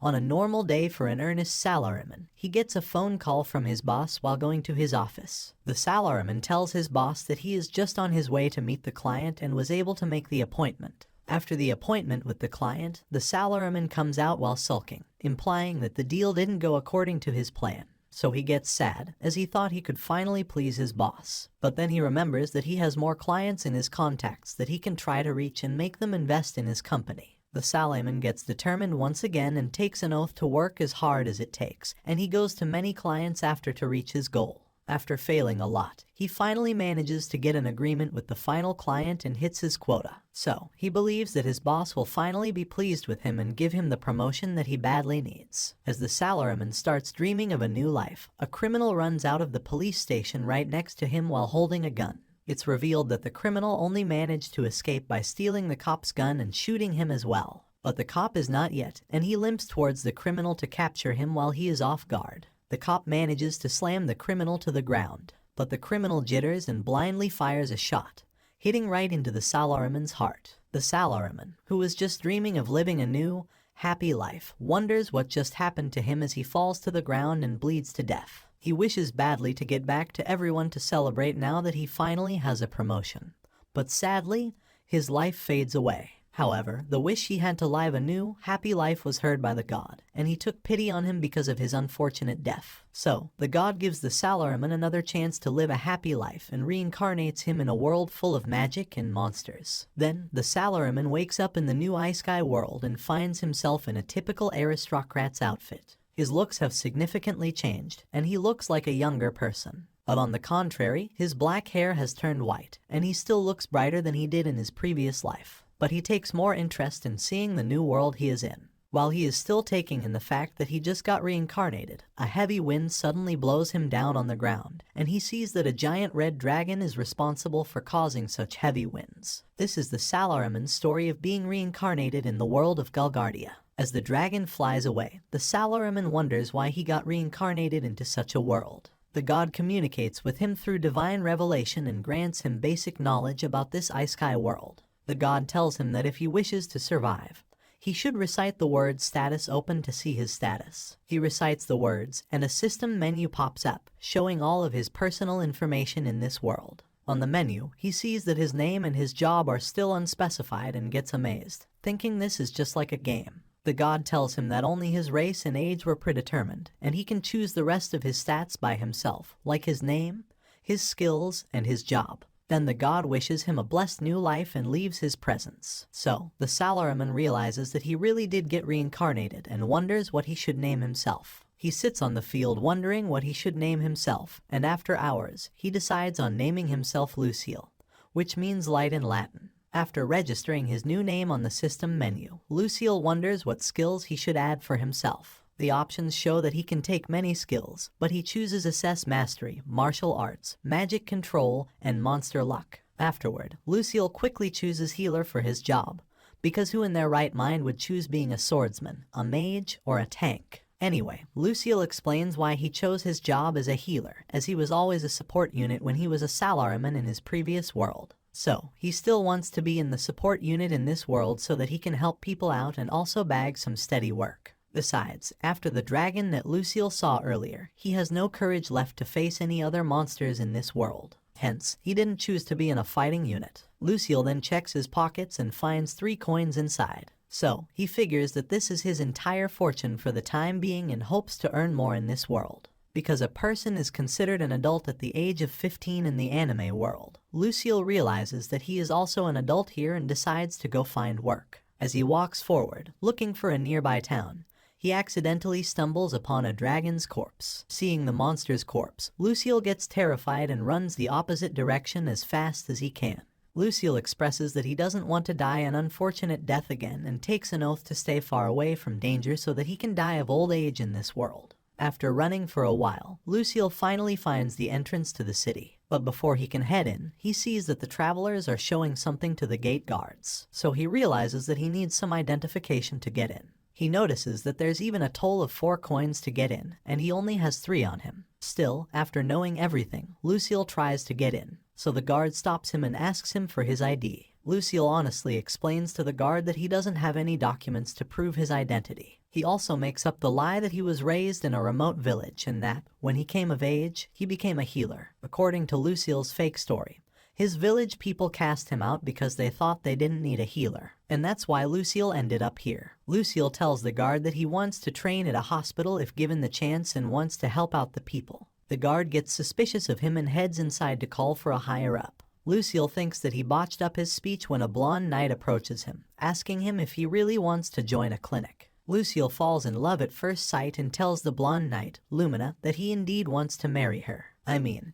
On a normal day for an earnest salaryman, he gets a phone call from his boss while going to his office. The salaryman tells his boss that he is just on his way to meet the client and was able to make the appointment. After the appointment with the client, the salaryman comes out while sulking, implying that the deal didn't go according to his plan. So he gets sad, as he thought he could finally please his boss. But then he remembers that he has more clients in his contacts that he can try to reach and make them invest in his company. The salaryman gets determined once again and takes an oath to work as hard as it takes, and he goes to many clients after to reach his goal. After failing a lot, he finally manages to get an agreement with the final client and hits his quota. So, he believes that his boss will finally be pleased with him and give him the promotion that he badly needs. As the salaryman starts dreaming of a new life, a criminal runs out of the police station right next to him while holding a gun. It's revealed that the criminal only managed to escape by stealing the cop's gun and shooting him as well. But the cop is not yet, and he limps towards the criminal to capture him while he is off guard. The cop manages to slam the criminal to the ground, but the criminal jitters and blindly fires a shot, hitting right into the salaryman's heart. The salaryman, who was just dreaming of living a new, happy life, wonders what just happened to him as he falls to the ground and bleeds to death. He wishes badly to get back to everyone to celebrate now that he finally has a promotion. But sadly, his life fades away. However, the wish he had to live a new, happy life was heard by the god, and he took pity on him because of his unfortunate death. So, the god gives the salaryman another chance to live a happy life and reincarnates him in a world full of magic and monsters. Then, the salaryman wakes up in the new Isekai world and finds himself in a typical aristocrat's outfit. His looks have significantly changed, and he looks like a younger person. But on the contrary, his black hair has turned white, and he still looks brighter than he did in his previous life. But he takes more interest in seeing the new world he is in. While he is still taking in the fact that he just got reincarnated, a heavy wind suddenly blows him down on the ground, and he sees that a giant red dragon is responsible for causing such heavy winds. This is the salaryman's story of being reincarnated in the world of Galgardia. As the dragon flies away, the salaryman wonders why he got reincarnated into such a world. The god communicates with him through divine revelation and grants him basic knowledge about this Isekai world. The god tells him that if he wishes to survive, he should recite the words status open to see his status. He recites the words, and a system menu pops up, showing all of his personal information in this world. On the menu, he sees that his name and his job are still unspecified and gets amazed, thinking this is just like a game. The god tells him that only his race and age were predetermined, and he can choose the rest of his stats by himself, like his name, his skills, and his job. Then the god wishes him a blessed new life and leaves his presence. So, the salaryman realizes that he really did get reincarnated and wonders what he should name himself. He sits on the field wondering what he should name himself, and after hours, he decides on naming himself Lucille, which means light in Latin. After registering his new name on the system menu, Lucille wonders what skills he should add for himself. The options show that he can take many skills, but he chooses Assess Mastery, Martial Arts, Magic Control, and Monster Luck. Afterward, Lucille quickly chooses Healer for his job, because who in their right mind would choose being a swordsman, a mage, or a tank? Anyway, Lucille explains why he chose his job as a healer, as he was always a support unit when he was a salaryman in his previous world. So, he still wants to be in the support unit in this world so that he can help people out and also bag some steady work. Besides, after the dragon that Lucille saw earlier, he has no courage left to face any other monsters in this world. Hence, he didn't choose to be in a fighting unit. Lucille then checks his pockets and finds 3 coins inside. So, he figures that this is his entire fortune for the time being and hopes to earn more in this world. Because a person is considered an adult at the age of 15 in the anime world, Lucille realizes that he is also an adult here and decides to go find work. As he walks forward, looking for a nearby town, he accidentally stumbles upon a dragon's corpse. Seeing the monster's corpse, Lucille gets terrified and runs the opposite direction as fast as he can. Lucille expresses that he doesn't want to die an unfortunate death again and takes an oath to stay far away from danger so that he can die of old age in this world. After running for a while, Lucille finally finds the entrance to the city. But before he can head in, he sees that the travelers are showing something to the gate guards. So he realizes that he needs some identification to get in. He notices that there's even a toll of 4 coins to get in, and he only has 3 on him. Still, after knowing everything, Lucille tries to get in. So the guard stops him and asks him for his ID. Lucille honestly explains to the guard that he doesn't have any documents to prove his identity. He also makes up the lie that he was raised in a remote village and that, when he came of age, he became a healer. According to Lucille's fake story, his village people cast him out because they thought they didn't need a healer, and that's why Lucille ended up here. Lucille tells the guard that he wants to train at a hospital if given the chance and wants to help out the people. The guard gets suspicious of him and heads inside to call for a higher-up. Lucille thinks that he botched up his speech when a blonde knight approaches him, asking him if he really wants to join a clinic. Lucille falls in love at first sight and tells the blonde knight, Lumina, that he indeed wants to marry her.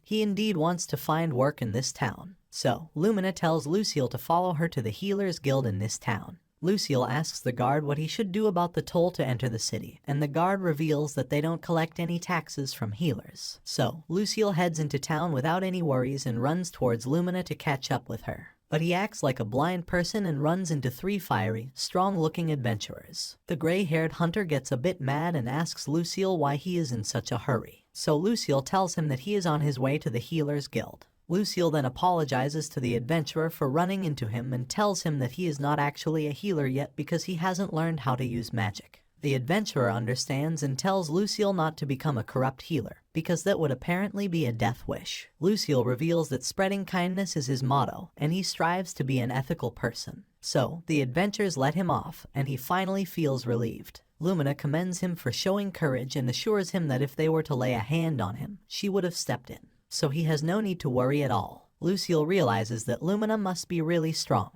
He indeed wants to find work in this town. So, Lumina tells Lucille to follow her to the Healers Guild in this town. Lucille asks the guard what he should do about the toll to enter the city, and the guard reveals that they don't collect any taxes from healers. So, Lucille heads into town without any worries and runs towards Lumina to catch up with her. But he acts like a blind person and runs into 3 fiery, strong-looking adventurers. The gray-haired hunter gets a bit mad and asks Lucille why he is in such a hurry. So Lucille tells him that he is on his way to the Healers Guild. Lucille then apologizes to the adventurer for running into him and tells him that he is not actually a healer yet because he hasn't learned how to use magic. The adventurer understands and tells Lucille not to become a corrupt healer, because that would apparently be a death wish. Lucille reveals that spreading kindness is his motto, and he strives to be an ethical person. So, the adventurers let him off, and he finally feels relieved. Lumina commends him for showing courage and assures him that if they were to lay a hand on him, she would have stepped in. So he has no need to worry at all. Lucille realizes that Lumina must be really strong,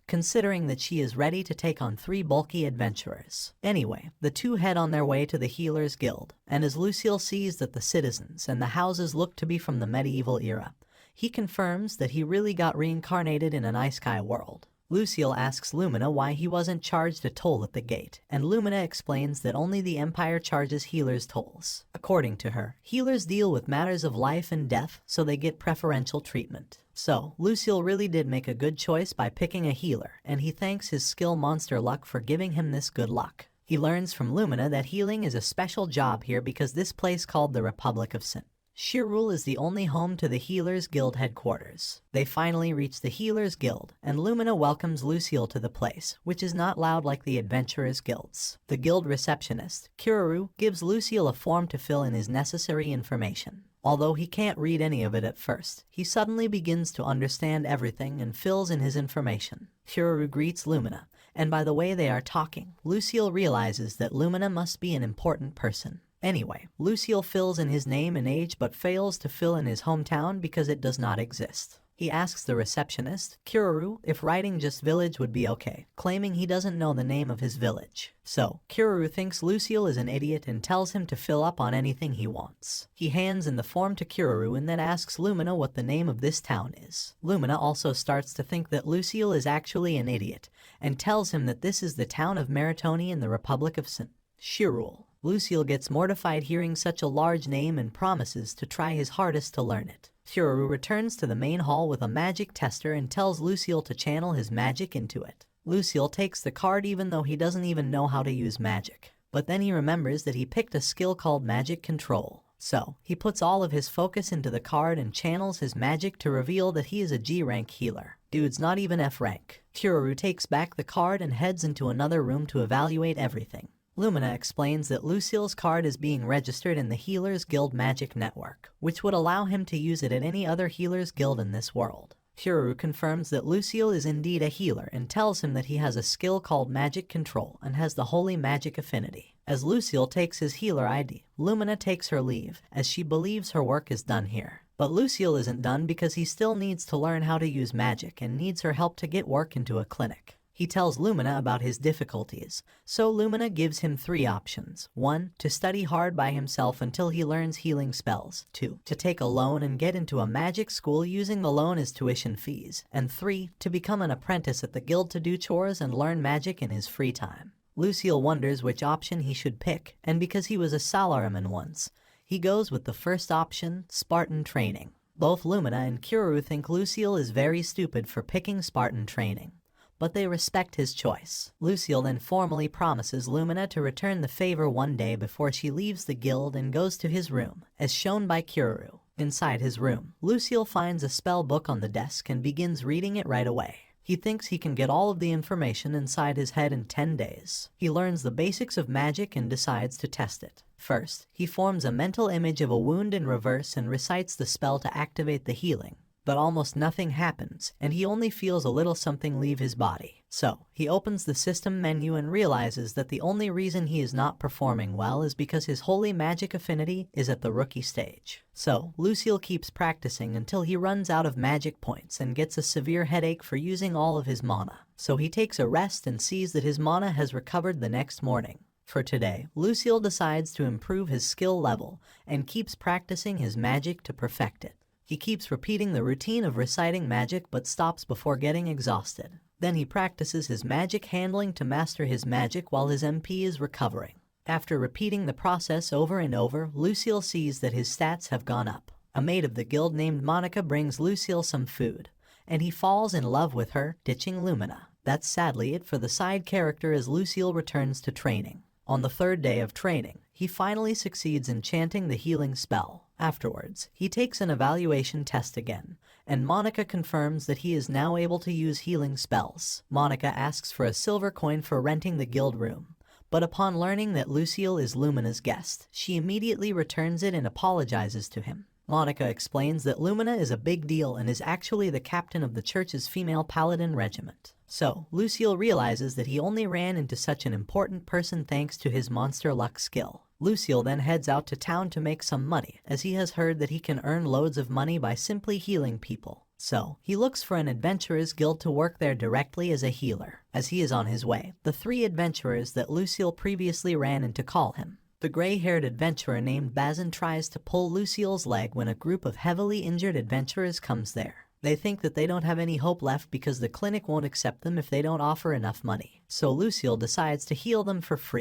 considering that she is ready to take on 3 bulky adventurers. Anyway, the two head on their way to the Healers Guild, and as Lucille sees that the citizens and the houses look to be from the medieval era, he confirms that he really got reincarnated in an Isekai world. Lucille asks Lumina why he wasn't charged a toll at the gate, and Lumina explains that only the Empire charges healers tolls. According to her, healers deal with matters of life and death, so they get preferential treatment. So, Lucille really did make a good choice by picking a healer, and he thanks his skill monster Luck for giving him this good luck. He learns from Lumina that healing is a special job here because this place called the Republic of Sin. Shirul is the only home to the Healers Guild headquarters. They finally reach the Healers Guild, and Lumina welcomes Lucille to the place, which is not loud like the Adventurers Guilds. The guild receptionist, Kururu, gives Lucille a form to fill in his necessary information. Although he can't read any of it at first, he suddenly begins to understand everything and fills in his information. Kururu greets Lumina, and by the way they are talking, Lucille realizes that Lumina must be an important person. Anyway, Lucille fills in his name and age but fails to fill in his hometown because it does not exist. He asks the receptionist, Kururu, if writing just village would be okay, claiming he doesn't know the name of his village. So, Kururu thinks Lucille is an idiot and tells him to fill up on anything he wants. He hands in the form to Kururu and then asks Lumina what the name of this town is. Lumina also starts to think that Lucille is actually an idiot, and tells him that this is the town of Meritoni in the Republic of Sin. Shirul. Lucille gets mortified hearing such a large name and promises to try his hardest to learn it. Kururu returns to the main hall with a magic tester and tells Lucille to channel his magic into it. Lucille takes the card even though he doesn't even know how to use magic. But then he remembers that he picked a skill called Magic Control. So, he puts all of his focus into the card and channels his magic to reveal that he is a G-rank healer. Dude's not even F-rank. Kururu takes back the card and heads into another room to evaluate everything. Lumina explains that Lucille's card is being registered in the Healers Guild Magic Network, which would allow him to use it at any other Healers Guild in this world. Kururu confirms that Lucille is indeed a healer and tells him that he has a skill called Magic Control and has the Holy Magic Affinity. As Lucille takes his healer ID, Lumina takes her leave, as she believes her work is done here. But Lucille isn't done because he still needs to learn how to use magic and needs her help to get work into a clinic. He tells Lumina about his difficulties, so Lumina gives him 3 options. 1. To study hard by himself until he learns healing spells. 2. To take a loan and get into a magic school using the loan as tuition fees. And 3. To become an apprentice at the guild to do chores and learn magic in his free time. Lucille wonders which option he should pick, and because he was a Salaryman once, he goes with the first option, Spartan training. Both Lumina and Kururu think Lucille is very stupid for picking Spartan training, but they respect his choice. Lucille then formally promises Lumina to return the favor one day before she leaves the guild and goes to his room, as shown by Kururu. Inside his room, Lucille finds a spell book on the desk and begins reading it right away. He thinks he can get all of the information inside his head in 10 days. He learns the basics of magic and decides to test it. First, he forms a mental image of a wound in reverse and recites the spell to activate the healing. But almost nothing happens, and he only feels a little something leave his body. So, he opens the system menu and realizes that the only reason he is not performing well is because his holy magic affinity is at the rookie stage. So, Lucille keeps practicing until he runs out of magic points and gets a severe headache for using all of his mana. So he takes a rest and sees that his mana has recovered the next morning. For today, Lucille decides to improve his skill level and keeps practicing his magic to perfect it. He keeps repeating the routine of reciting magic but stops before getting exhausted. Then he practices his magic handling to master his magic while his MP is recovering. After repeating the process over and over, Lucille sees that his stats have gone up. A maid of the guild named Monica brings Lucille some food, and he falls in love with her, ditching Lumina. That's sadly it for the side character as Lucille returns to training. On the third day of training, he finally succeeds in chanting the healing spell. Afterwards, he takes an evaluation test again, and Monica confirms that he is now able to use healing spells. Monica asks for a silver coin for renting the guild room, but upon learning that Lucille is Lumina's guest, she immediately returns it and apologizes to him. Monica explains that Lumina is a big deal and is actually the captain of the church's female paladin regiment. So, Lucille realizes that he only ran into such an important person thanks to his monster luck skill. Lucille then heads out to town to make some money, as he has heard that he can earn loads of money by simply healing people. So, he looks for an adventurers guild to work there directly as a healer. As he is on his way, the 3 adventurers that Lucille previously ran into call him. The gray-haired adventurer named Bazin tries to pull Lucille's leg when a group of heavily injured adventurers comes there. They think that they don't have any hope left because the clinic won't accept them if they don't offer enough money. So Lucille decides to heal them for free.